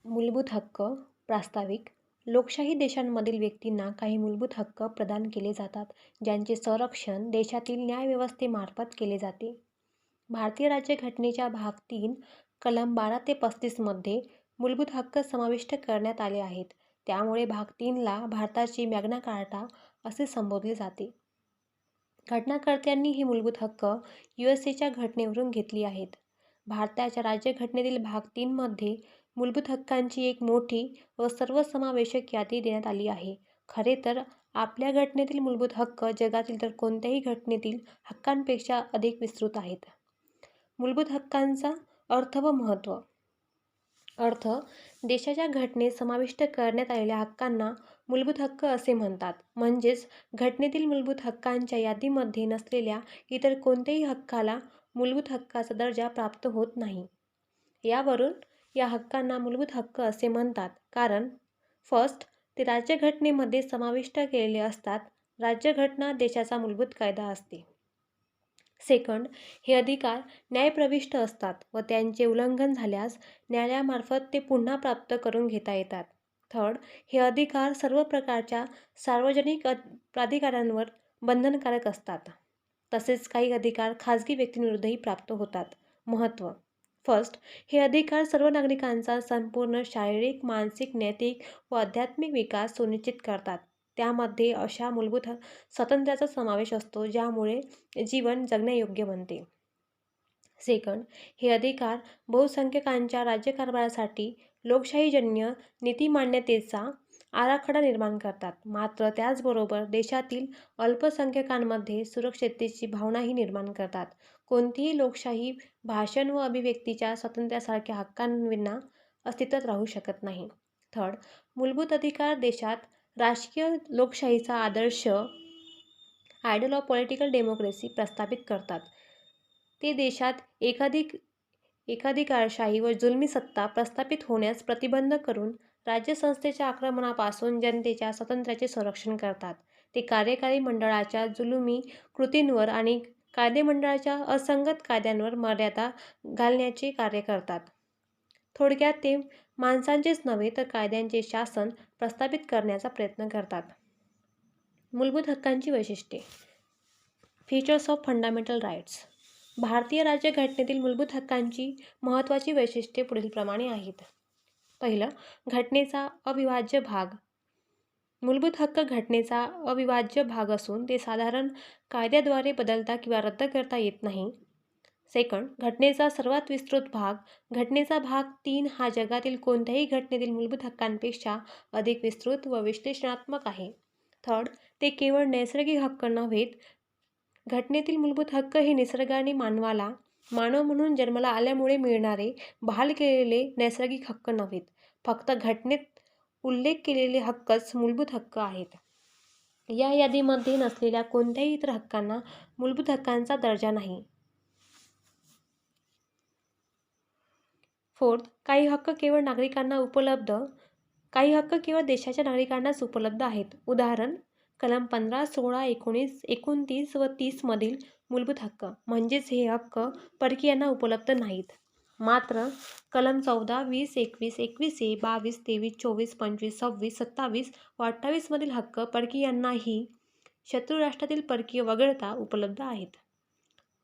मूलभूत हक्क प्रास्ताविक लोकशाही देशांमधील व्यक्तींना काही मूलभूत हक्क प्रदान केले जातात, ज्यांचे संरक्षण देशातील न्यायव्यवस्थेमार्फत केले जाते. भारतीय राज्यघटनेच्या भाग 3 कलम 12 ते 35 मध्ये मूलभूत हक्क समाविष्ट करण्यात आले आहेत. त्यामुळे भाग 3 ला भारताची मॅग्ना कार्टा असे संबोधले जाते. घटनाकर्त्यांनी ही मूलभूत हक्क यूएसएच्या घटनेवरून घेतली आहेत. भारताच्या राज्यघटनेतील भाग 3 मध्ये मूलभूत हक्कांची एक मोठी व सर्वसमावेशक यादी देण्यात आली आहे. खरे तर आपल्या घटनेतील मूलभूत हक्क जगातील इतर कोणत्याही घटनेतील हक्कांपेक्षा अधिक विस्तृत आहेत. मूलभूत हक्कांचा अर्थ व महत्त्व. अर्थ: देशाच्या घटनेत समाविष्ट करण्यात आलेल्या हक्कांना मूलभूत हक्क असे म्हणतात. म्हणजेच घटनेतील मूलभूत हक्कांच्या यादीमध्ये नसलेल्या इतर कोणत्याही हक्काला मूलभूत हक्काचा दर्जा प्राप्त होत नाही. यावरून या हक्कांना मूलभूत हक्क असे म्हणतात, कारण फर्स्ट, ते राज्यघटनेमध्ये समाविष्ट केलेले असतात. राज्यघटना देशाचा मूलभूत कायदा असते. सेकंड, हे अधिकार न्यायप्रविष्ट असतात व त्यांचे उल्लंघन झाल्यास न्यायालयामार्फत ते पुन्हा प्राप्त करून घेता येतात. थर्ड, हे अधिकार सर्व प्रकारच्या सार्वजनिक प्राधिकारांवर बंधनकारक असतात. तसेच काही अधिकार खाजगी व्यक्तींविरुद्धही प्राप्त होतात. महत्त्व. फर्स्ट, हे अधिकार सर्व नागरिकांचा संपूर्ण शारीरिक, मानसिक, नैतिक व आध्यात्मिक विकास सुनिश्चित करतात. त्यामध्ये अशा मूलभूत स्वातंत्र्याचा समावेश असतो ज्यामुळे जीवन जगण्यायोग्य बनते. सेकंड, हे अधिकार बहुसंख्याकांच्या राज्यकारभारासाठी लोकशाहीजन्य नीतिमान्यतेचा आराखडा निर्माण करतात. मात्र त्याचबरोबर देशातील अल्पसंख्याकांमध्ये सुरक्षिततेची भावनाही निर्माण करतात. कोणतीही लोकशाही भाषण व अभिव्यक्तीच्या स्वातंत्र्यासारख्या हक्कांविना अस्तित्वात राहू शकत नाही. थर्ड, मूलभूत अधिकार देशात राजकीय लोकशाहीचा आदर्श आयडियल ऑफ पॉलिटिकल डेमोक्रेसी प्रस्थापित करतात. ते देशात एकाधिकारशाही व जुलमी सत्ता प्रस्थापित होण्यास प्रतिबंध करून राज्यसंस्थेच्या आक्रमणापासून जनतेच्या स्वातंत्र्याचे संरक्षण करतात. ते कार्यकारी मंडळाच्या जुलमी कृतींवर आणि कायदेमंडळाच्या असंगत कायद्यांवर मर्यादा घालण्याचे कार्य करतात. थोडक्यात ते माणसांचेच नव्हे तर कायद्यांचे शासन प्रस्थापित करण्याचा प्रयत्न करतात. मूलभूत हक्कांची वैशिष्ट्ये. Features of fundamental rights. भारतीय राज्यघटनेतील मूलभूत हक्कांची महत्त्वाची वैशिष्ट्ये पुढीलप्रमाणे आहेत. पहिलं, घटनेचा अविभाज्य भाग. मूलभूत हक्क घटनेचा अविभाज्य भाग असून ते साधारण कायद्याद्वारे बदलता किंवा रद्द करता येत नाही. सेकंड, घटनेचा सर्वात विस्तृत भाग. घटनेचा भाग 3 हा जगातील कोणत्याही घटनेतील मूलभूत हक्कांपेक्षा अधिक विस्तृत व विश्लेषणात्मक आहे. थर्ड, ते केवळ नैसर्गिक हक्क नव्हेत. घटनेतील मूलभूत हक्क हे निसर्गाने मानव म्हणून जन्माला आल्यामुळे मिळणारे बहाल केलेले नैसर्गिक हक्क नव्हेत. फक्त घटनेत उल्लेख केलेले हक्कच मूलभूत हक्क आहेत. या यादीमध्ये नसलेल्या कोणत्याही इतर हक्कांना मूलभूत हक्कांचा दर्जा नाही. फोर्थ, काही हक्क केवळ देशाच्या नागरिकांनाच उपलब्ध आहेत. उदाहरण: कलम 15, 16, 19, 29 व 30 मधील मूलभूत हक्क. म्हणजेच हे हक्क परकीयांना उपलब्ध नाहीत. मात्र कलम 14, 20, 21, 21A, 22, 23, 24, 25, 26, 27 व 28 मधील हक्क परकीयांनाही शत्रू राष्ट्रातील परकीय वगळता उपलब्ध आहेत.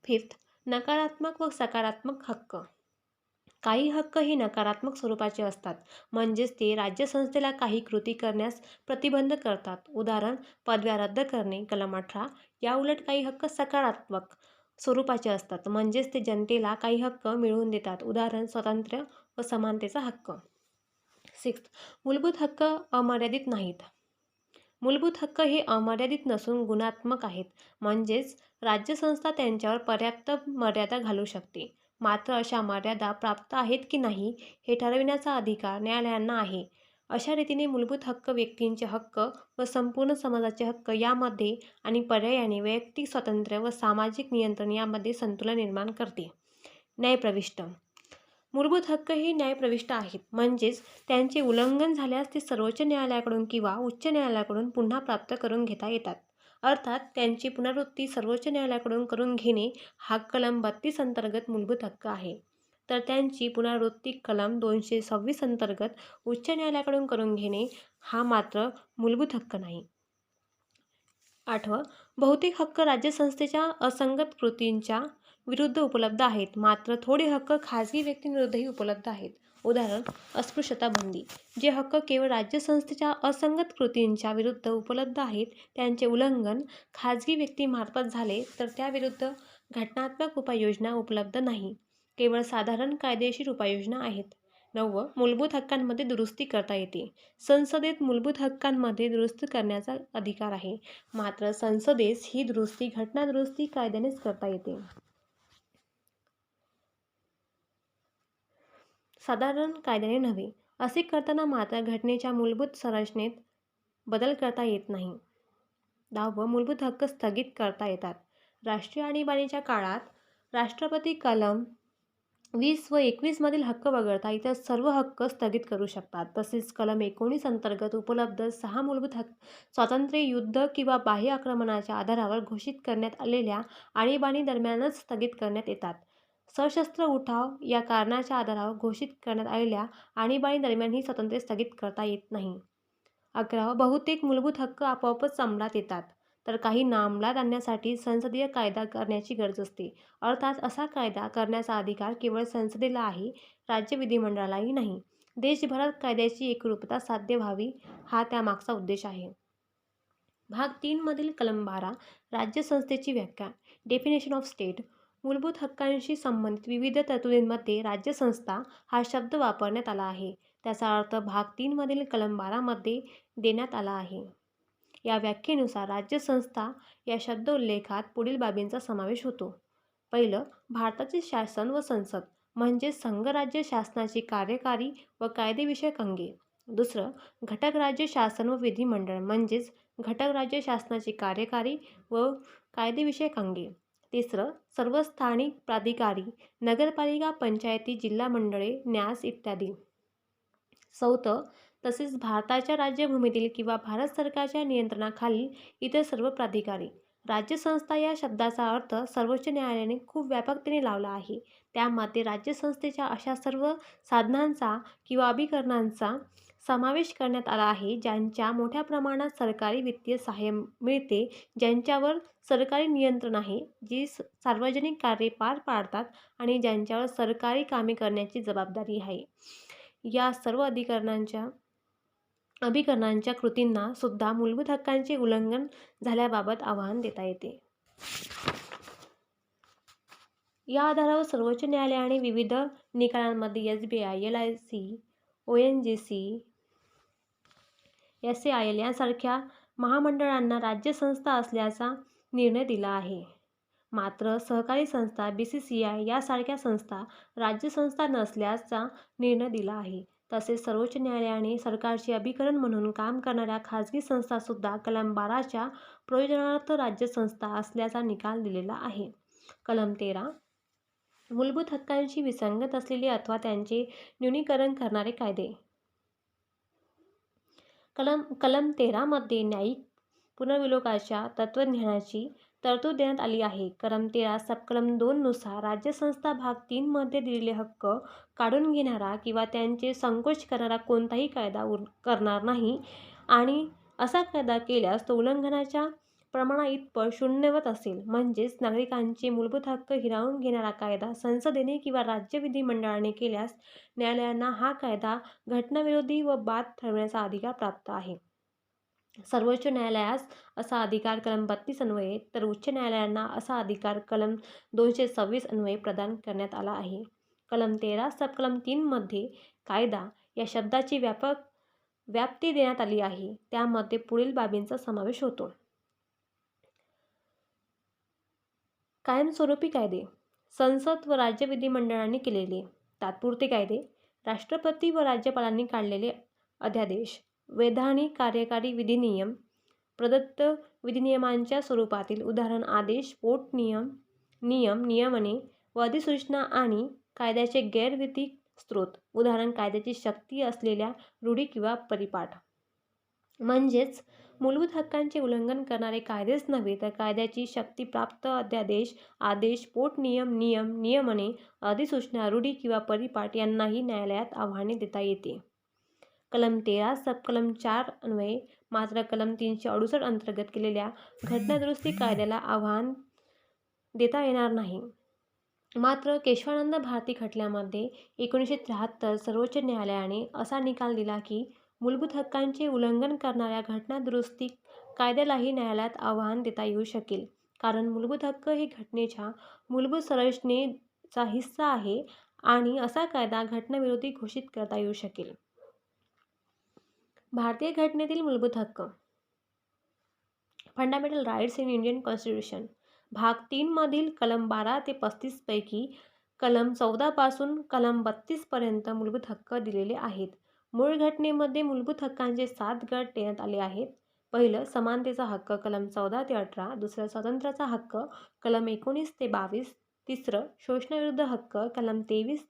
फिफ्थ, नकारात्मक व सकारात्मक हक्क. काही हक्क हे नकारात्मक स्वरूपाचे असतात. म्हणजेच ते राज्यसंस्थेला काही कृती करण्यास प्रतिबंध करतात. उदाहरण: पदव्या रद्द करणे. कलम 18. याउलट काही हक्क सकारात्मक स्वरूपाचे असतात. म्हणजेच ते जनतेला काही हक्क मिळवून देतात. उदाहरण: स्वातंत्र्य व समानतेचा हक्क. सिक्स्थ, मूलभूत हक्क अमर्यादित नाहीत. मूलभूत हक्क हे अमर्यादित नसून गुणात्मक आहेत. म्हणजेच राज्यसंस्था त्यांच्यावर पर्याप्त मर्यादा घालू शकते. मात्र अशा मर्यादा प्राप्त आहेत की नाही हे ठरविण्याचा अधिकार न्यायालयांना आहे. अशा रीतीने मूलभूत हक्क व्यक्तींचे हक्क व संपूर्ण समाजाचे हक्क यामध्ये आणि पर्यायाने वैयक्तिक स्वातंत्र्य व सामाजिक नियंत्रण यामध्ये संतुलन निर्माण करते. न्यायप्रविष्ट. मूलभूत हक्क हे न्यायप्रविष्ट आहेत. म्हणजेच त्यांचे उल्लंघन झाल्यास ते सर्वोच्च न्यायालयाकडून किंवा उच्च न्यायालयाकडून पुन्हा प्राप्त करून घेता येतात. अर्थात त्यांची पुनरावृत्ती सर्वोच्च न्यायालयाकडून करून घेणे हा कलम 32 अंतर्गत मूलभूत हक्क आहे. तर त्यांची पुनरावृत्ती कलम 226 अंतर्गत उच्च न्यायालयाकडून करून घेणे हा मात्र मूलभूत हक्क नाही. 8. बहुतेक हक्क राज्यसंस्थेच्या असंगत कृतींच्या विरुद्ध उपलब्ध आहेत, मात्र थोडे हक्क खाजगी व्यक्तींविरुद्धही उपलब्ध आहेत. उदाहरण: अस्पृश्यता बंदी. जे हक्क केवळ राज्यसंस्थेच्या असंगत कृतींच्या विरुद्ध उपलब्ध आहेत, त्यांचे उल्लंघन खाजगी व्यक्तीमार्फत झाले तर त्याविरुद्ध घटनात्मक उपाययोजना उपलब्ध नाही, केवळ साधारण कायदेशीर उपाययोजना आहेत. 9. मूलभूत हक्कांमध्ये दुरुस्ती करता येते. संसदेत मूलभूत हक्कांमध्ये दुरुस्ती करण्याचा अधिकार आहे, मात्र संसदेस ही दुरुस्ती घटनादुरुस्ती कायद्यानेच करता येते. साधारण कायद्याने नव्हे. असे करताना मात्र घटनेच्या मूलभूत संरचनेत बदल करता येत नाही. 10. मूलभूत हक्क स्थगित करता येतात. राष्ट्रीय आणीबाणीच्या काळात राष्ट्रपती कलम 20 व 21 मधील हक्क वगळता इतर सर्व हक्क स्थगित करू शकतात. तसेच कलम 19 अंतर्गत उपलब्ध 6 मूलभूत स्वातंत्र्ये युद्ध किंवा बाह्य आक्रमणाच्या आधारावर घोषित करण्यात आलेल्या आणीबाणी दरम्यानच स्थगित करण्यात येतात. सशस्त्र उठाव या कारणाच्या आधारावर घोषित करण्यात आलेल्या आणीबाणी दरम्यान ही स्वातंत्र्ये स्थगित करता येत नाही. 11. बहुतेक मूलभूत हक्क आपोआपच अंमलात येतात, तर काही अंमलात आणण्यासाठी संसदीय कायदा करण्याची गरज असते. अर्थात असा कायदा करण्याचा अधिकार केवळ संसदेला आहे, राज्य विधिमंडळालाही नाही. देशभरात कायद्याची एकरूपता साध्य व्हावी हा त्यामागचा उद्देश आहे. भाग 3 मधील कलम 12 राज्यसंस्थेची व्याख्या. Definition of state. मूलभूत हक्कांशी संबंधित विविध तरतुदींमध्ये राज्यसंस्था हा शब्द वापरण्यात आला आहे. त्याचा अर्थ भाग 3 मधील कलम 12 मध्ये देण्यात आला आहे. या व्याख्येनुसार राज्यसंस्था या शब्दोल्लेखात पुढील बाबींचा समावेश होतो. पहिलं, भारताचे शासन व संसद म्हणजे संघराज्य शासनाची कार्यकारी व कायदेविषयक अंगे. दुसरं, घटक राज्य शासन व विधिमंडळ म्हणजेच घटक राज्य शासनाची कार्यकारी व कायदेविषयक अंगे. तिसरं, सर्व स्थानिक प्राधिकारी, नगरपालिका, पंचायती, जिल्हा मंडळे, न्यास इत्यादी. चौथं, तसेच भारताच्या राज्यभूमीतील किंवा भारत सरकारच्या नियंत्रणाखालील इतर सर्व प्राधिकारी. राज्यसंस्था या शब्दाचा अर्थ सर्वोच्च न्यायालयाने खूप व्यापकतेने लावला आहे. त्यामध्ये राज्यसंस्थेच्या अशा सर्व साधनांचा किंवा अभिकरणांचा समावेश करण्यात आला आहे ज्यांच्या मोठ्या प्रमाणात सरकारी वित्तीय सहाय्य मिळते, ज्यांच्यावर सरकारी नियंत्रण आहे, जी सार्वजनिक कार्ये पार पाडतात आणि ज्यांच्यावर सरकारी कामे करण्याची जबाबदारी आहे. या सर्व अभिकरणांच्या कृतींना सुद्धा मूलभूत हक्कांचे उल्लंघन झाल्याबाबत आव्हान देता येते. या आधारावर सर्वोच्च न्यायालयाने विविध निकालांमध्ये SBI, LIC, ONGC, SAIL यांसारख्या महामंडळांना राज्यसंस्था असल्याचा निर्णय दिला आहे. मात्र सहकारी संस्था BCCI यासारख्या संस्था राज्यसंस्था नसल्याचा निर्णय दिला आहे. तसेच सर्वोच्च न्यायालयाने सरकारचे अभिकरण म्हणून काम करणाऱ्या खाजगी संस्थासुद्धा कलम 12 च्या प्रयोजनार्थ राज्यसंस्था असल्याचा निकाल दिलेला आहे. कलम 13. मूलभूत हक्कांशी विसंगत असलेले अथवा त्यांचे न्यूनीकरण करणारे कायदे. कलम 13 मध्ये न्यायिक पुनर्विलोकाच्या तत्त्वज्ञानाची तरतूद देण्यात आली आहे. कलम 13 सबकलम 2 नुसार राज्यसंस्था भाग 3 मध्ये दिलेले हक्क काढून घेणारा किंवा त्यांचे संकोच करणारा कोणताही कायदा करणार नाही आणि असा कायदा केल्यास तो उल्लंघनाच्या प्रमाणाइतपत शून्यवत असेल. म्हणजेच नागरिकांचे मूलभूत हक्क हिरावून घेणारा कायदा संसदेने किंवा राज्य विधिमंडळाने केल्यास न्यायालयांना हा कायदा घटनाविरोधी व बाद ठरविण्याचा अधिकार प्राप्त आहे. सर्वोच्च न्यायालयास असा अधिकार कलम 32 अन्वये तर उच्च न्यायालयांना असा अधिकार कलम 226 अन्वये प्रदान करण्यात आला आहे. कलम 13 सबकलम 3 मध्ये कायदा या शब्दाची व्याप्ती देण्यात आली आहे. त्यामध्ये पुढील बाबींचा समावेश होतो. कायमस्वरूपी कायदे. संसद व राज्य विधिमंडळांनी केलेले तात्पुरते कायदे. राष्ट्रपती व राज्यपालांनी काढलेले अध्यादेश. वैधानिक कार्यकारी विधिनियम. प्रदत्त विधिनियमांच्या स्वरूपातील उदाहरण आदेश, पोटनियम, नियमने व अधिसूचना आणि कायद्याचे गैरविधिक स्रोत. उदाहरण कायद्याची शक्ती असलेल्या रूढी किंवा परिपाठ. म्हणजेच मूलभूत हक्कांचे उल्लंघन करणारे कायदेच नव्हे तर कायद्याची शक्तीप्राप्त अध्यादेश, आदेश, पोटनियम, नियम, नियमने, अधिसूचना, रूढी किंवा परिपाठ यांनाही न्यायालयात आव्हाने देता येते. कलम 13 सबकलम 4 अन्वये मात्र कलम 368 अंतर्गत केलेल्या घटनादुरुस्ती कायद्याला आव्हान देता येणार नाही. मात्र केशवानंद भारती खटल्यामध्ये 1973 सर्वोच्च न्यायालयाने असा निकाल दिला की मूलभूत हक्कांचे उल्लंघन करणाऱ्या घटनादुरुस्ती कायद्यालाही न्यायालयात आव्हान देता येऊ शकेल, कारण मूलभूत हक्क हे घटनेच्या मूलभूत संरचनेचा हिस्सा आहे आणि असा कायदा घटनाविरोधी घोषित करता येऊ शकेल. भारतीय घटनेतील मूलभूत हक्क. Fundamental rights in Indian constitution भाग 3 मधील कलम 12 ते 35 पैकी कलम 14 पासून कलम 32 पर्यंत मूलभूत हक्क दिलेले आहेत. मूळ घटनेमध्ये मूलभूत हक्कांचे 7 गट देण्यात आले आहेत. पहिलं समानतेचा हक्क कलम 14 ते 18, दुसरं स्वातंत्र्याचा हक्क कलम 19 ते 22, तिसरं शोषणाविरुद्ध हक्क कलम 23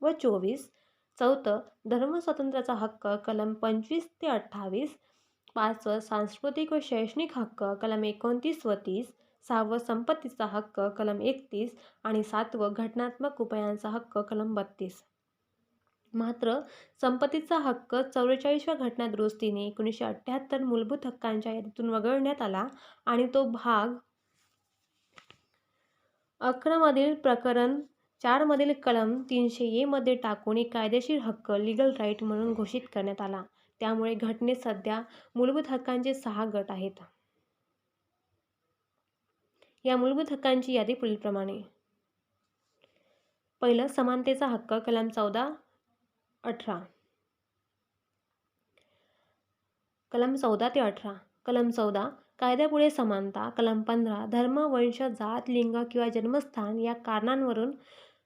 व 24, चौथं धर्मस्वातंत्र्याचा हक्क कलम 25 ते 28, पाचवं सांस्कृतिक व शैक्षणिक हक्क कलम 29 व 30, सहावं संपत्तीचा हक्क कलम 31 आणि सातवं घटनात्मक उपायांचा हक्क कलम 32. मात्र संपत्तीचा हक्क 44व्या घटनादुरुस्तीने 1978 मूलभूत हक्कांच्या यादीतून वगळण्यात आला आणि तो भाग 11 मधील प्रकरण 4 मधील कलम 300A मध्ये टाकून एक कायदेशीर हक्क लीगल राईट म्हणून घोषित करण्यात आला. त्यामुळे घटनेत सध्या मूलभूत हक्कांचे 6 गट आहेत. या मूलभूत हक्कांची यादी पुढीलप्रमाणे. पहिलं समानतेचा हक्क कलम 14-18. कलम 14 ते 18. कलम 14 कायद्यापुढे समानता. कलम 15 धर्म, वंश, जात, लिंग किंवा जन्मस्थान या कारणांवरून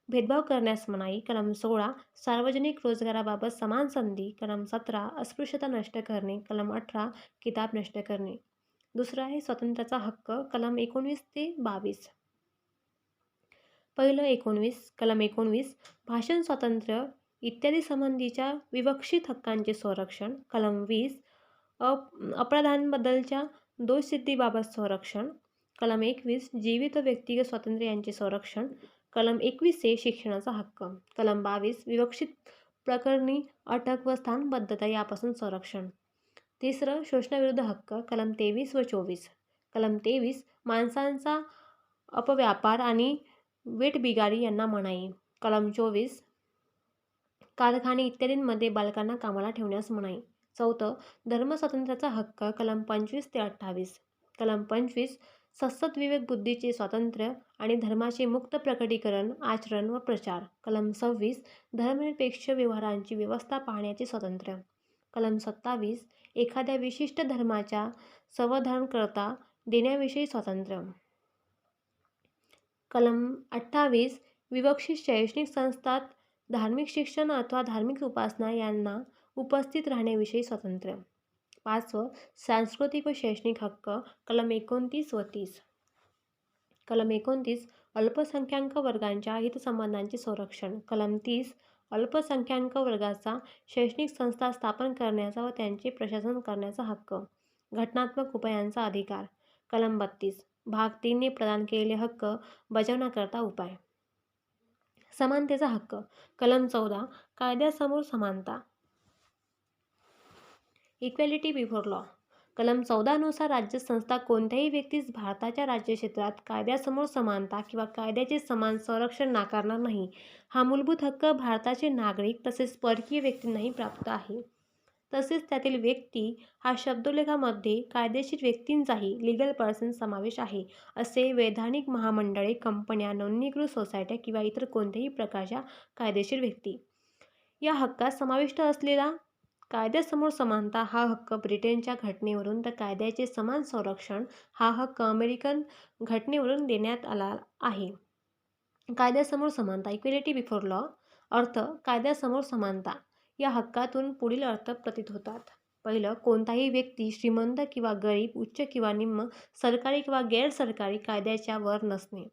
भेदभाव करण्यास मनाई. कलम 16 सार्वजनिक रोजगाराबाबत समान संधी. कलम 17 अस्पृश्यता नष्ट करणे. कलम 18 किताब नष्ट करणे. दुसरा आहे स्वातंत्र्याचा हक्क कलम 19 ते 22. पहिलं 19 कलम 19 भाषण स्वातंत्र्य इत्यादी संबंधीच्या विवक्षित हक्कांचे संरक्षण. कलम 20 अपराधांबद्दलच्या दोषसिद्धीबाबत संरक्षण. कलम 21 जीवित व व्यक्तिगत स्वातंत्र्य यांचे संरक्षण. कलम 21A शिक्षणाचा हक्क. कलम 22 विवक्षित प्रकरणी अटक व स्थानबद्धता यापासून संरक्षण. तिसरं शोषणाविरुद्ध हक्क कलम 23 व 24. कलम 23 माणसांचा अपव्यापार आणि वेठबिगारी यांना मनाई. कलम 24 कारखाने इत्यादींमध्ये बालकांना कामाला ठेवण्यास मनाई. चौथं धर्मस्वातंत्र्याचा हक्क कलम 25 ते 28. कलम 25 सत्सद्विवेक बुद्धीचे स्वातंत्र्य आणि धर्माचे मुक्त प्रकटीकरण, आचरण व प्रचार. कलम 26 धर्मनिरपेक्ष व्यवहारांची व्यवस्था पाहण्याचे स्वातंत्र्य. कलम 27 एखाद्या विशिष्ट धर्माच्या संवर्धनाकरता देण्याविषयी स्वातंत्र्य. कलम 28 विवक्षित शैक्षणिक संस्थात धार्मिक शिक्षण अथवा धार्मिक उपासना यांना उपस्थित राहण्याविषयी स्वातंत्र्य. पाचवं सांस्कृतिक व शैक्षणिक हक्क कलम 29 व 30. कलम 29 अल्पसंख्याक वर्गांच्या हितसंबंधांचे संरक्षण. कलम 30 अल्पसंख्याक वर्गाचा शैक्षणिक संस्था स्थापन करण्याचा व त्यांचे प्रशासन करण्याचा हक्क. घटनात्मक उपायांचा अधिकार. कलम 32 भाग 3 ने प्रदान केलेले हक्क बजावण्याकरता उपाय. समानतेचा हक्क कलम 14 कायद्यासमोर समानता. Equality before law. कलम 14 नुसार राज्यसंस्था कोणत्याही व्यक्तीस भारताच्या राज्यक्षेत्रात कायद्यासमोर समानता किंवा कायद्याचे समान संरक्षण नाकारणार नाही. हा मूलभूत हक्क भारताचे नागरिक तसेच परकीय व्यक्तींनाही प्राप्त आहे. तसेच त्यातील व्यक्ती हा शब्दोल्लेखामध्ये कायदेशीर व्यक्तींचाही लीगल पर्सन समावेश आहे, असे वैधानिक महामंडळे, कंपन्या, नोंदणीकृत सोसायट्या किंवा इतर कोणत्याही प्रकारच्या कायदेशीर व्यक्ती. या हक्कात समाविष्ट असलेला कायद्यासमोर समानता हा हक्क ब्रिटनच्या घटनेवरून तर कायद्याचे समान संरक्षण हा हक्क अमेरिकन घटनेवरून देण्यात आला आहे. कायद्यासमोर समानता इक्वॅलिटी बिफोर लॉ अर्थ कायद्यासमोर समानता या हक्कातून पुढील अर्थ प्रतीत होतात. पहिलं कोणताही व्यक्ती श्रीमंत किंवा गरीब, उच्च किंवा निम्न, सरकारी किंवा गैरसरकारी कायद्याच्या वर नसणे.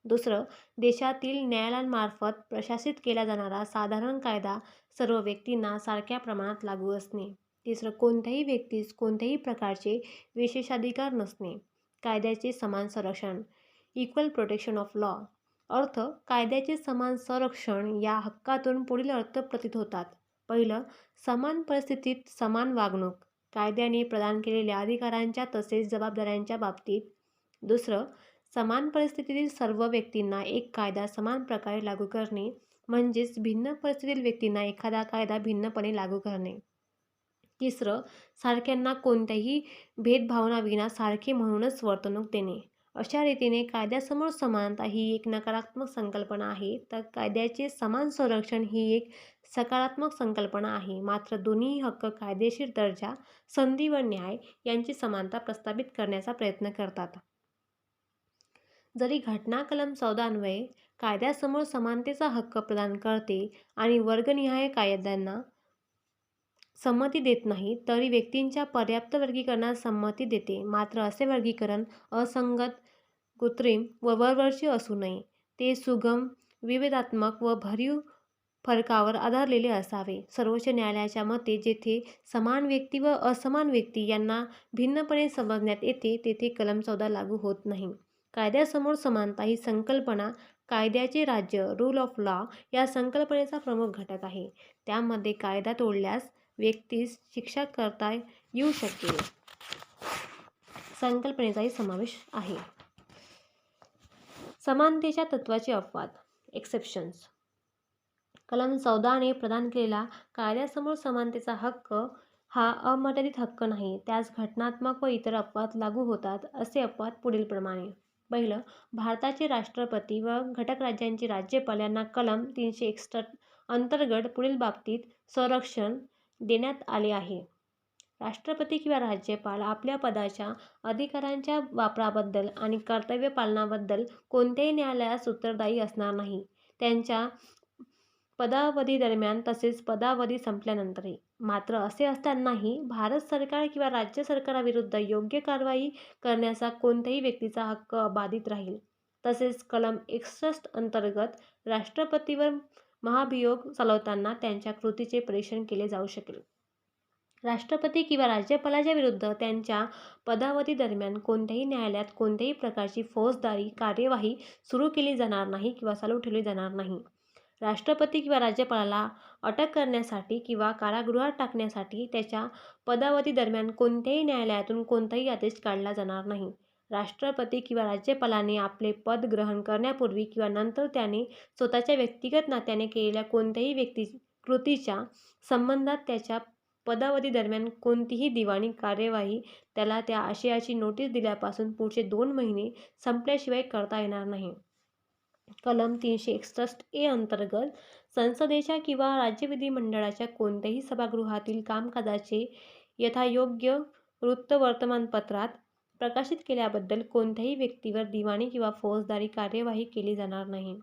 दुसरं देशातील न्यायालयांमार्फत प्रशासित केला जाणारा साधारण कायदा सर्व व्यक्तींना सारख्या प्रमाणात लागू असणे. तिसरं, कोणत्याही व्यक्तीस कोणत्याही प्रकारचे विशेषाधिकार नसणे. कायद्याचे समान संरक्षण, इक्वल प्रोटेक्शन ऑफ लॉ. अर्थ, कायद्याचे समान संरक्षण या हक्कातून पुढील अर्थ प्रतीत होतात. पहिलं, समान परिस्थितीत समान वागणूक, कायद्याने प्रदान केलेल्या अधिकारांच्या तसेच जबाबदाऱ्यांच्या बाबतीत. दुसरं, समान परिस्थितीतील सर्व व्यक्तींना एक कायदा समान प्रकारे लागू करणे, म्हणजेच भिन्न परिस्थितीतील व्यक्तींना एखादा कायदा भिन्नपणे लागू करणे. तिसरं, सारख्यांना कोणत्याही भेदभावनाविना सारखे म्हणूनच वर्तणूक देणे. अशा रीतीने कायद्यासमोर समानता ही एक नकारात्मक संकल्पना आहे, तर कायद्याचे समान संरक्षण ही एक सकारात्मक संकल्पना आहे. मात्र दोन्ही हक्क कायदेशीर दर्जा, संधी व न्याय यांची समानता प्रस्थापित करण्याचा प्रयत्न करतात. जरी घटना कलम 14 अन्वये कायद्यासमोर समानतेचा हक्क प्रदान करते आणि वर्गनिहाय कायद्यांना संमती देत नाही, तरी व्यक्तींच्या पर्याप्त वर्गीकरणास संमती देते. मात्र असे वर्गीकरण असंगत, कृत्रिम व वरवरचे असू नये. ते सुगम, विवेकात्मक व भरीव फरकावर आधारलेले असावे. सर्वोच्च न्यायालयाच्या मते जेथे समान व्यक्ती व असमान व्यक्ती यांना भिन्नपणे समजण्यात येते, तेथे कलम 14 लागू होत नाही. कायद्यासमोर समानता ही संकल्पना कायद्याचे राज्य, रूल ऑफ लॉ या संकल्पनेचा प्रमुख घटक आहे. त्यामध्ये कायदा तोडल्यास व्यक्तीस शिक्षा करता येऊ शकेल संकल्पनेचाही समावेश आहे. समानतेच्या तत्त्वाचे अपवाद, एक्सेप्शन्स. कलम 14 ने प्रदान केलेला कायद्यासमोर समानतेचा हक्क हा अमर्यादित हक्क नाही. त्यास घटनात्मक व इतर अपवाद लागू होतात. असे अपवाद पुढीलप्रमाणे. पहिलं, भारताचे राष्ट्रपती व घटक राज्यांचे राज्यपाल यांना कलम 361 अंतर्गत पुढील बाबतीत संरक्षण देण्यात आले आहे. राष्ट्रपती किंवा राज्यपाल आपल्या पदाच्या अधिकारांच्या वापराबद्दल आणि कर्तव्य पालनाबद्दल कोणत्याही न्यायालयास उत्तरदायी असणार नाही, त्यांच्या पदावधीदरम्यान तसेच पदावधी संपल्यानंतरही. मात्र असे असतानाही भारत सरकार किंवा राज्य सरकाराविरुद्ध योग्य कारवाई करण्याचा कोणत्याही व्यक्तीचा हक्क अबाधित राहील. तसेच कलम 61 अंतर्गत राष्ट्रपतीवर महाभियोग चालवताना त्यांच्या कृतीचे परीक्षण केले जाऊ शकेल. राष्ट्रपती किंवा राज्यपालाच्या विरुद्ध त्यांच्या पदावधी दरम्यान कोणत्याही न्यायालयात कोणत्याही प्रकारची फौजदारी कार्यवाही सुरू केली जाणार नाही किंवा चालू ठेवली जाणार नाही. राष्ट्रपती किंवा राज्यपालाला अटक करण्यासाठी किंवा कारागृहात टाकण्यासाठी त्याच्या पदावधी दरम्यान कोणत्याही न्यायालयातून कोणताही आदेश काढला जाणार नाही. राष्ट्रपती किंवा राज्यपालाने आपले पद ग्रहण करण्यापूर्वी किंवा नंतर त्याने स्वतःच्या व्यक्तिगत नात्याने केलेल्या कोणत्याही कृतीच्या संबंधात त्याच्या पदावधी दरम्यान कोणतीही दिवाणी कार्यवाही त्याला त्या आशयाची नोटीस दिल्यापासून पुढचे 2 महिने संपल्याशिवाय करता येणार नाही. कलम 361 अंतर्गत संसदेच्या किंवा राज्य विधिमंडळाच्या कोणत्याही सभागृहातील कामकाजाचे यथायोग्य वृत्त वर्तमानपत्रात प्रकाशित केल्याबद्दल कोणत्याही व्यक्तीवर दिवाणी किंवा फौजदारी कार्यवाही केली जाणार नाही.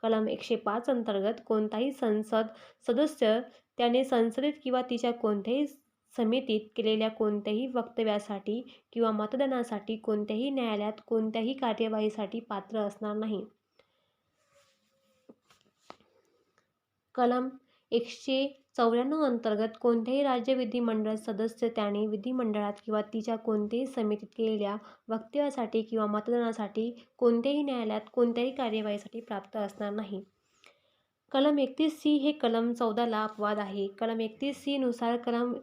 कलम 105 अंतर्गत कोणताही संसद सदस्य त्याने संसदेत किंवा तिच्या कोणत्याही समितीत केलेल्या कोणत्याही वक्तव्यासाठी किंवा मतदानासाठी कोणत्याही न्यायालयात कोणत्याही कार्यवाहीसाठी पात्र असणार नाही. कलम 194 अंतर्गत कोणत्याही राज्य विधिमंडळ सदस्य त्याने विधिमंडळात किंवा तिच्या कोणत्याही समितीत केलेल्या वक्तव्यासाठी किंवा मतदानासाठी कोणत्याही न्यायालयात कोणत्याही कार्यवाहीसाठी पात्र असणार नाही. कलम 31C हे कलम 14 ला अपवाद आहे. कलम 31C नुसार कलम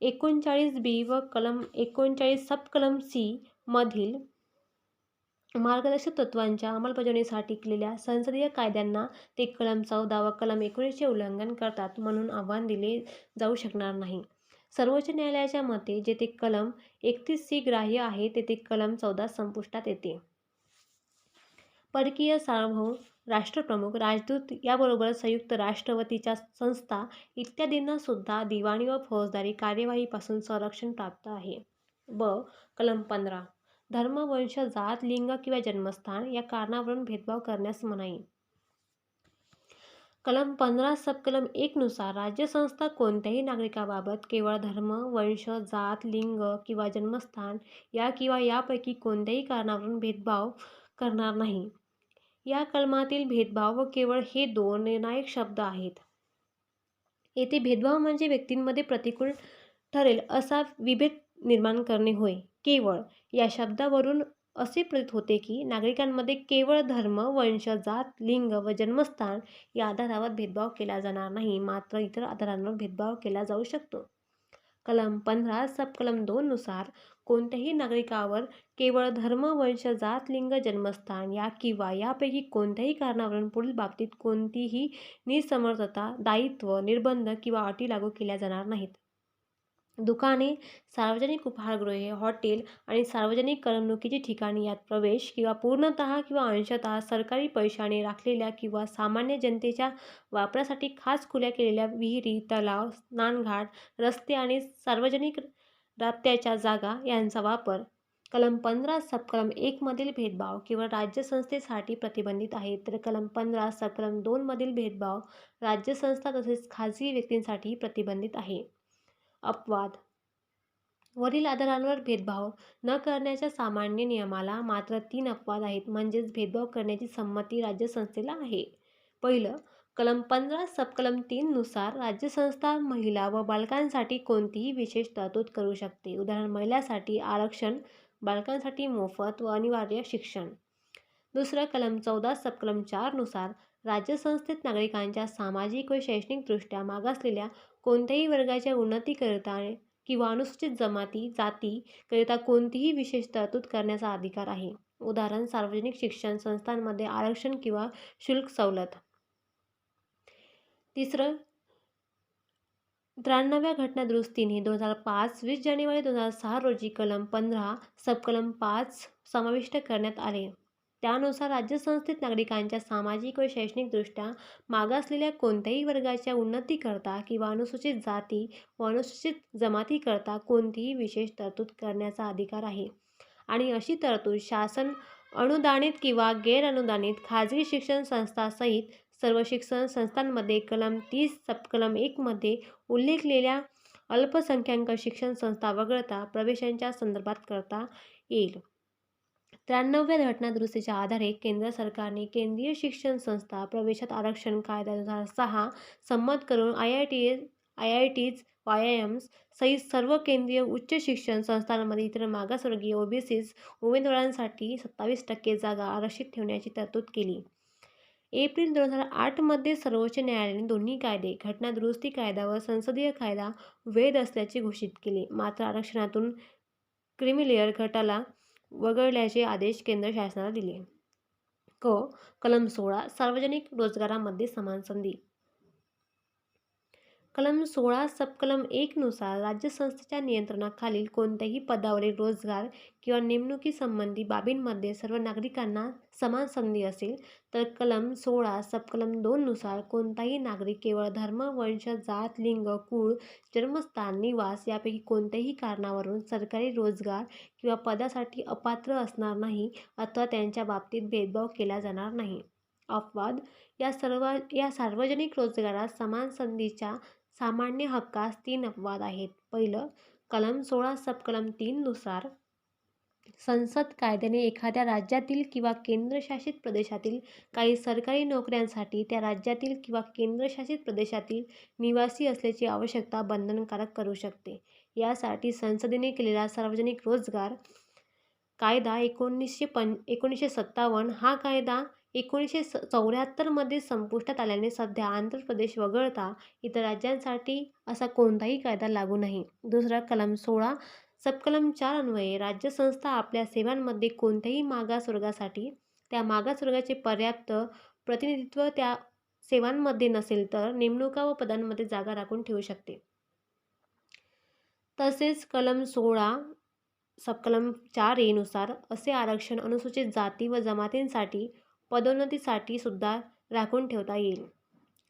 39B व कलम 39 सबकलम C मधील मार्गदर्शक तत्त्वांच्या अंमलबजावणीसाठी केलेल्या संसदीय कायद्यांना ते कलम 14 व कलम 19चे उल्लंघन करतात म्हणून आव्हान दिले जाऊ शकणार नाही. सर्वोच्च न्यायालयाच्या मते जेथे कलम 31C ग्राह्य आहे तेथे कलम 14 संपुष्टात येते. परकीय सार्वभौम, राष्ट्रप्रमुख, राजदूत याबरोबरच संयुक्त राष्ट्र व तिच्या संस्था इत्यादींना सुद्धा दिवाणी व फौजदारी कार्यवाहीपासून संरक्षण प्राप्त आहे. कलम 15 धर्म, वंश, जात, लिंग किंवा जन्मस्थान या कारणावरून भेदभाव करण्यास मनाई. कलम 15 सबकलम 1 नुसार राज्यसंस्था कोणत्याही नागरिकाबाबत केवळ धर्म, वंश, जात, लिंग किंवा जन्मस्थान या किंवा यापैकी कोणत्याही कारणावरून भेदभाव करणार नाही. या कलमातील भेदभाव व केवळ हे 2 निर्णायक शब्द आहेत. येथे भेदभाव म्हणजे व्यक्तींमध्ये प्रतिकूल ठरेल असा विभेद निर्माण करणे होय. केवळ या शब्दावरून असे प्रतीत होते की नागरिकांमध्ये केवळ धर्म, वंश, जात, लिंग व जन्मस्थान या आधारावर भेदभाव केला जाणार नाही, मात्र इतर आधारांवर भेदभाव केला जाऊ शकतो. कलम 15 सबकलम 2 नुसार कोणत्याही नागरिकावर केवळ धर्म, वंश, जात, लिंग, जन्मस्थान या किंवा यापैकी कोणत्याही कारणावरून पुढील बाबतीत कोणतीही निसमर्थता, दायित्व, निर्बंध किंवा अटी लागू केल्या जाणार नाहीत. दुकाने, सार्वजनिक उपहारगृहे, हॉटेल आणि सार्वजनिक करमणुकीची ठिकाणी यात प्रवेश किंवा पूर्णतः किंवा अंशतः सरकारी पैशाने राखलेल्या किंवा सामान्य जनतेच्या वापरासाठी खास खुल्या केलेल्या विहिरी, तलाव, स्नानघाट, रस्ते आणि सार्वजनिक राबत्याच्या जागा यांचा वापर. कलम 15 सबकलम 1 मधील भेदभाव केवळ राज्यसंस्थेसाठी प्रतिबंधित आहे, तर कलम 15 सबकलम 2 मधील भेदभाव राज्यसंस्था तसेच खाजगी व्यक्तींसाठी प्रतिबंधित आहे. अपवाद. वरील आधारांवर भेदभाव न करण्याच्या सामान्य नियमाला मात्र 3 अपवाद आहेत, म्हणजेच भेदभाव करण्याची संमती राज्यसंस्थेला आहे. पहिलं, कलम 15 सबकलम 3 नुसार राज्यसंस्था महिला व बालकांसाठी कोणतीही विशेष तरतूद करू शकते. उदाहरण, महिलांसाठी आरक्षण, बालकांसाठी मोफत व अनिवार्य शिक्षण. दुसरं, कलम 14 सबकलम 4 नुसार राज्यसंस्थेत नागरिकांच्या सामाजिक व शैक्षणिकदृष्ट्या मागासलेल्या कोणत्याही वर्गाच्या उन्नतीकरिता किंवा अनुसूचित जमाती, जाती करिता कोणतीही विशेष तरतूद करण्याचा अधिकार आहे. उदाहरण, सार्वजनिक शिक्षण संस्थांमध्ये आरक्षण किंवा शुल्क सवलत. तिसरं, 93व्या घटनादुरुस्तीने 2005 20 जानेवारी 2006 रोजी कलम 15 सबकलम 5 समाविष्ट करण्यात आले. त्यानुसार राज्यसंस्थेत नागरिकांच्या सामाजिक व शैक्षणिकदृष्ट्या मागासलेल्या कोणत्याही वर्गाच्या उन्नतीकरता किंवा अनुसूचित जाती व अनुसूचित जमातीकरता कोणतीही विशेष तरतूद करण्याचा अधिकार आहे आणि अशी तरतूद शासन अनुदानित किंवा गैरअनुदानित खाजगी शिक्षण संस्थांसहित सर्व शिक्षण संस्थांमध्ये कलम 30 सबकलम 1 मध्ये उल्लेखलेल्या अल्पसंख्याक शिक्षण संस्था वगळता प्रवेशांच्या संदर्भात करता येईल. 93व्या घटनादुरुस्तीच्या आधारे केंद्र सरकारने केंद्रीय शिक्षण संस्था प्रवेशात आरक्षण कायदा 2006 संमत करून IITs व IIMs सहित सर्व केंद्रीय उच्च शिक्षण संस्थांमध्ये इतर मागासवर्गीय OBCs उमेदवारांसाठी 27% जागा आरक्षित ठेवण्याची तरतूद केली. एप्रिल 2008 मध्ये सर्वोच्च न्यायालयाने दोन्ही कायदे, घटनादुरुस्ती कायदा व संसदीय कायदा वैध असल्याचे घोषित केले, मात्र आरक्षणातून क्रीमीलेअर गटाला वगळल्याचे आदेश केंद्र शासनाला दिले. कलम 16 सार्वजनिक रोजगारामध्ये समान संधी. कलम 16 सबकलम 1 नुसार राज्यसंस्थेच्या नियंत्रणाखालील कोणत्याही पदावरील रोजगार किंवा नेमणुकीसंबंधी बाबींमध्ये सर्व नागरिकांना समान संधी असेल, तर कलम 16 सबकलम 2 नुसार कोणताही नागरिक केवळ धर्म, वंश, जात, लिंग, कुळ, जन्मस्थान, निवास यापैकी कोणत्याही कारणावरून सरकारी रोजगार किंवा पदासाठी अपात्र असणार नाही अथवा त्यांच्या बाबतीत भेदभाव केला जाणार नाही. अपवाद. या सार्वजनिक रोजगारात समान संधीच्या सामान्य हक्कास 3 अपवाद आहेत. पहिलं, कलम 16 सबकलम 3 नुसार संसद कायद्याने एखाद्या राज्यातील किंवा केंद्रशासित प्रदेशातील काही सरकारी नोकऱ्यांसाठी त्या राज्यातील किंवा केंद्रशासित प्रदेशातील निवासी असल्याची आवश्यकता बंधनकारक करू शकते. यासाठी संसदेने केलेला सार्वजनिक रोजगार कायदा 1957 हा कायदा 1974 मध्ये संपुष्टात आल्याने सध्या आंध्र प्रदेश वगळता इतर राज्यांसाठी असा कोणताही कायदा लागू नाही. दुसरा, कलम 16 सबकलम 4 अन्वये राज्यसंस्था आपल्या सेवांमध्ये कोणत्याही मागासवर्गासाठी त्या मागासवर्गाचे पर्याप्त प्रतिनिधित्व त्या सेवांमध्ये नसेल तर नेमणुका व पदांमध्ये जागा राखून ठेवू शकते. तसेच कलम 16 सबकलम 4A नुसार असे आरक्षण अनुसूचित जाती व जमातींसाठी पदोन्नतीसाठी सुद्धा राखून ठेवता येईल.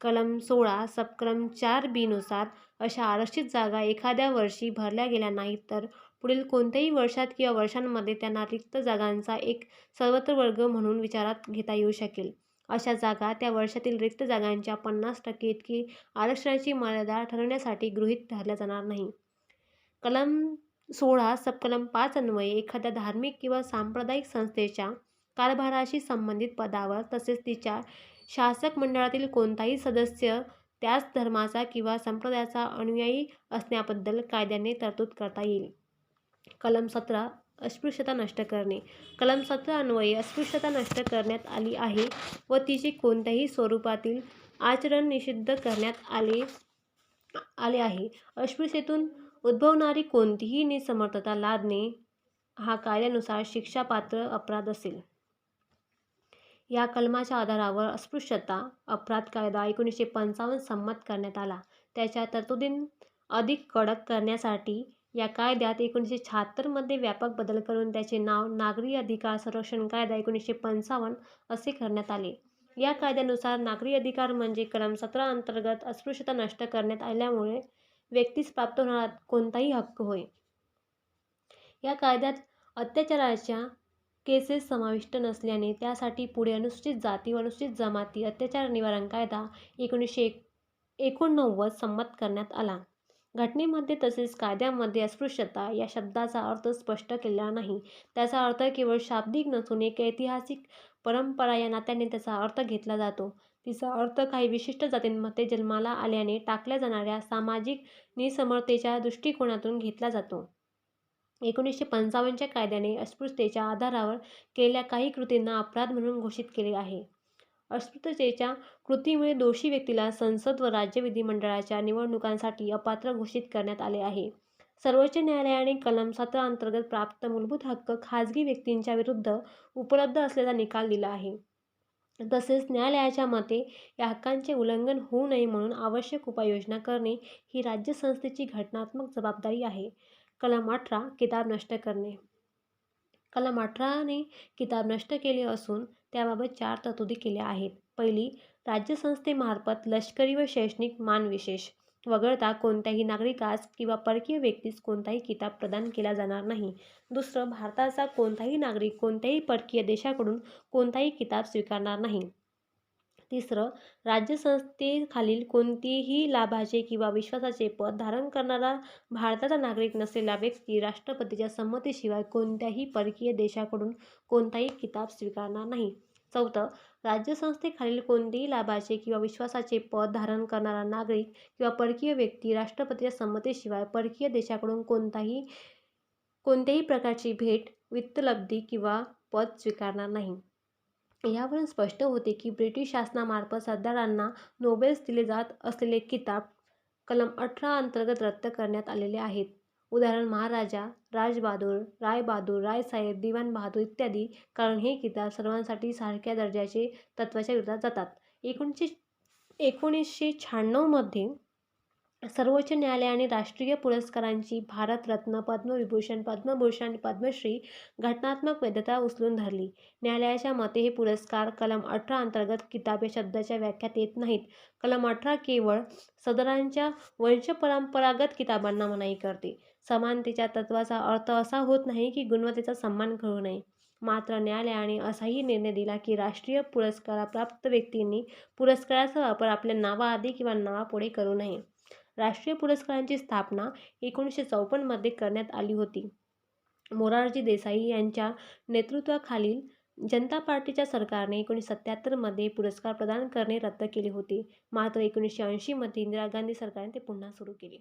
कलम 16 सबकलम 4B नुसार अशा आरक्षित जागा एखाद्या वर्षी भरल्या गेल्या नाहीत तर पुढील कोणत्याही वर्षात किंवा वर्षांमध्ये त्यांना रिक्त जागांचा एक सर्वत्र वर्ग म्हणून विचारात घेता येऊ शकेल. अशा जागा त्या वर्षातील रिक्त जागांच्या 50% इतकी आरक्षणाची मर्यादा ठरवण्यासाठी गृहीत धरल्या जाणार नाही. कलम 16 सबकलम 5 अन्वये एखाद्या धार्मिक किंवा सांप्रदायिक संस्थेच्या कारभाराशी संबंधित पदावर तसेच तिच्या शासक मंडळातील कोणताही सदस्य त्याच धर्माचा किंवा संप्रदायाचा अनुयायी असण्याबद्दल कायद्याने तरतूद करता येईल. कलम 17 अस्पृश्यता नष्ट करणे. कलम 17 अन्वये अस्पृश्यता नष्ट करण्यात आली आहे व तिचे कोणत्याही स्वरूपातील आचरण निषिद्ध करण्यात आले आहे. अस्पृश्यतेतून उद्भवणारी कोणतीही निसमर्थता लादणे हा कायद्यानुसार शिक्षापात्र अपराध असेल. या कलमाच्या आधारावर अस्पृश्यता अपराध कायदा 1955 संमत करण्यात आला. त्याच्या तरतुदी अधिक कडक करण्यासाठी या कायद्यात 1976 मध्ये व्यापक बदल करून त्याचे नाव नागरी अधिकार संरक्षण कायदा 1955 असे करण्यात आले. या कायद्यानुसार नागरी अधिकार म्हणजे कलम 17 अंतर्गत अस्पृश्यता नष्ट करण्यात आल्यामुळे व्यक्तीस प्राप्त होणारा कोणताही हक्क होय. या कायद्यात अत्याचाराच्या केसेस समाविष्ट नसल्याने त्यासाठी पुढे अनुसूचित जाती व अनुसूचित जमाती अत्याचार निवारण कायदा 1989 संमत करण्यात आला. घटनेमध्ये तसेच कायद्यामध्ये अस्पृश्यता या शब्दाचा अर्थ स्पष्ट केलेला नाही. त्याचा अर्थ केवळ शाब्दिक नसून एक ऐतिहासिक परंपरा या नात्याने त्याचा अर्थ घेतला जातो. तिचा अर्थ काही विशिष्ट जातींमध्ये जन्माला आल्याने टाकल्या जाणाऱ्या सामाजिक निसमतेच्या दृष्टिकोनातून घेतला जातो. 1955 च्या कायद्याने अस्पृश्यतेच्या आधारावर केलेल्या काही कृतींना अपराध म्हणून घोषित केले आहे. अस्पृश्यतेच्या कृतीमुळे दोषी व्यक्तीला संसद व राज्य विधिमंडळाच्या निवडणुकांसाठी अपात्र घोषित करण्यात आले आहे. सर्वोच्च न्यायालयाने कलम 17 अंतर्गत प्राप्त मूलभूत हक्क खाजगी व्यक्तींच्या विरुद्ध उपलब्ध असल्याचा निकाल दिला आहे. तसेच न्यायालयाच्या मते या हक्कांचे उल्लंघन होऊ नये म्हणून आवश्यक उपाययोजना करणे ही राज्यसंस्थेची घटनात्मक जबाबदारी आहे. कलम 18 किताब नष्ट करणे. कलम 18 ने किताब नष्ट केले असून त्याबाबत 4 तरतुदी केल्या आहेत. पहिली, राज्यसंस्थेमार्फत लष्करी व शैक्षणिक मानविशेष वगळता कोणत्याही नागरिकास किंवा परकीय व्यक्तीस कोणताही किताब प्रदान केला जाणार नाही. दुसरं, भारताचा कोणताही नागरिक कोणत्याही परकीय देशाकडून कोणताही किताब स्वीकारणार नाही. तिसरं, राज्यसंस्थेखालील कोणतेही लाभाचे किंवा विश्वासाचे पद धारण करणारा भारताचा नागरिक नसलेला व्यक्ती राष्ट्रपतीच्या संमतीशिवाय कोणत्याही परकीय देशाकडून कोणताही किताब स्वीकारणार नाही. चौथं, राज्यसंस्थेखालील कोणतेही लाभाचे किंवा विश्वासाचे पद धारण करणारा नागरिक किंवा परकीय व्यक्ती राष्ट्रपतीच्या संमतीशिवाय परकीय देशाकडून कोणत्याही प्रकारची भेट, वित्तलब्धी किंवा पद स्वीकारणार नाही. यावरून स्पष्ट होते की ब्रिटिश शासनामार्फत सरदारांना नोबेल्स दिले जात असलेले किताब कलम 18 अंतर्गत रद्द करण्यात आलेले आहेत. उदाहरण महाराजा, राजबहादूर, रायबहादूर, रायसाहेब, दिवाण बहादूर इत्यादी. कारण हे किताब सर्वांसाठी सारख्या दर्जाचे तत्त्वाच्या विरोधात जातात. 1996 मध्ये सर्वोच्च न्यायालयाने राष्ट्रीय पुरस्कारांची भारतरत्न, पद्मविभूषण, पद्मभूषण आणि पद्मश्री घटनात्मक वैधता उचलून धरली. न्यायालयाच्या मते हे पुरस्कार कलम 18 अंतर्गत किताब या शब्दाच्या व्याख्यात येत नाहीत. कलम 18 केवळ सदरांच्या वंशपरंपरागत किताबांना मनाई करते. समानतेच्या तत्त्वाचा अर्थ असा होत नाही की गुणवत्तेचा सन्मान करू नये. मात्र न्यायालयाने असाही निर्णय दिला की राष्ट्रीय पुरस्कारप्राप्त व्यक्तींनी पुरस्काराचा वापर आपल्या नावाआधी किंवा नावापुढे करू नये. राष्ट्रीय पुरस्कारांची स्थापना 1954 मध्ये करण्यात आली होती. मोरारजी देसाई यांच्या नेतृत्वाखालील जनता पार्टीच्या सरकारने 1977 मध्ये पुरस्कार प्रदान करणे रद्द केले होते. मात्र 1980 मध्ये इंदिरा गांधी सरकारने ते पुन्हा सुरू केले.